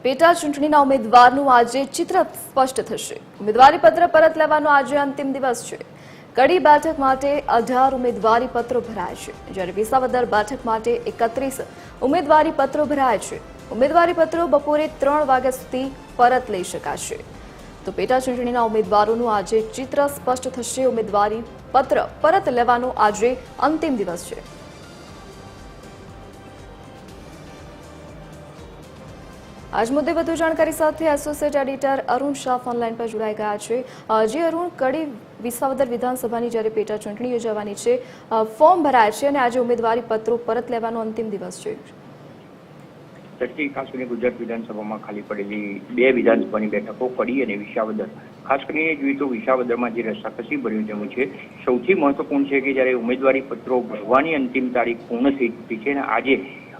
પેટા ચૂંટણીના ઉમેદવારનું આજે ચિત્ર સ્પષ્ટ થશે। ઉમેદવારી પત્ર પરત લેવાનો આજે અંતિમ દિવસ છે। કડી બેઠક માટે 18 ઉમેદવારી પત્રો ભરાય છે, જ્યારે વિસાવદર બેઠક માટે 31 ઉમેદવારી પત્રો ભરાય છે। ઉમેદવારી પત્રો બપોરે 3 વાગ્યા સુધી પરત લઈ શકાશે। તો પેટા ચૂંટણીના ઉમેદવારોનું આજે ચિત્ર સ્પષ્ટ થશે। ઉમેદવારી પત્ર પરત લેવાનો આજે અંતિમ દિવસ છે। આજ મુદ્દે વધુ જાણકારી સાથે associate editor Arun Shah online પર જોડાઈ ગયા છે। જે અરુણ, કડી વિસાવદર વિધાનસભાની જ્યારે પેટા ચૂંટણી યોજાવાની છે, ફોર્મ ભરાય છે અને આજે ઉમેદવારી પત્રો પરત લેવાનો અંતિમ દિવસ છે। ખાસ કરીને ગુજરાત વિધાનસભામાં ખાલી પડેલી 2 વિધાનસભાની બેઠકો કડી અને વિસાવદર, ખાસ કરીને જોઈએ તો વિસાવદરમાં જે રસાકસી ભર્યું જમું છે, સૌથી મહત્વપૂર્ણ છે કે જ્યારે ઉમેદવારી પત્રો ભરવાની અંતિમ તારીખ પૂર્ણ થઈ ચૂકી છે અને આજે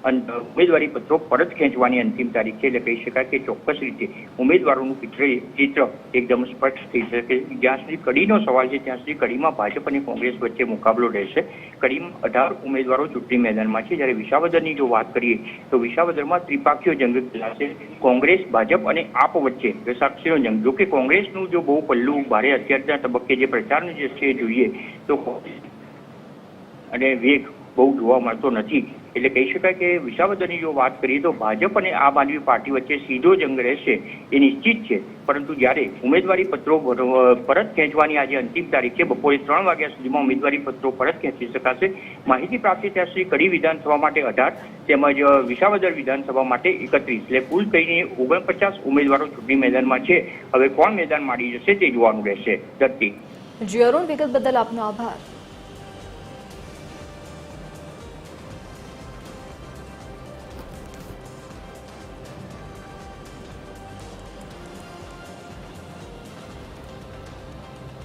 ઉમેદવારી પત્રો પરત ખેંચવાની અંતિમ તારીખ છે। એટલે કહી શકાય કે ચોક્કસ રીતે ઉમેદવારોનું ચિત્ર એકદમ સ્પષ્ટ થઈ શકે। જ્યાં સુધી કડીનો સવાલ છે ત્યાં સુધી કડીમાં ભાજપ અને કોંગ્રેસ વચ્ચે મુકાબલો રહેશે। કડીમાં 18 ઉમેદવારો ચૂંટણી મેદાનમાં છે, જ્યારે વિસાવદરની જો વાત કરીએ તો વિસાવદરમાં ત્રિપાક્ષીય જંગ ખેલાશે। કોંગ્રેસ, ભાજપ અને આપ વચ્ચે રસાકસીનો જંગ। જો કે કોંગ્રેસનું જો બહુ પલ્લું ભારે અત્યારના તબક્કે જે પ્રચારનું જે છે જોઈએ તો અને વેગ બહુ જોવા મળતો નથી। એટલે કહી શકાય કે વિસાવદરની જો વાત કરીએ તો ભાજપ અને આમ આદમી પાર્ટી વચ્ચે સીધો જંગ રહેશે એ નિશ્ચિત છે। પરંતુ જ્યારે ઉમેદવારી પત્રો પરત ખેંચવાની આજે અંતિમ તારીખ છે, બપોરે 3 વાગ્યા સુધીમાં ઉમેદવારી પત્રો પરત ખેંચી શકાશે। માહિતી પ્રાપ્ત ત્યાં સુધી કડી વિધાનસભા માટે 18 તેમજ વિસાવદર વિધાનસભા માટે 31, એટલે કુલ થઈને 49 ઉમેદવારો ચૂંટણી મેદાનમાં છે। હવે કોણ મેદાન માંડી જશે તે જોવાનું રહેશે। ધરતી જી અરુણ, વિગત બદલ આપનો આભાર।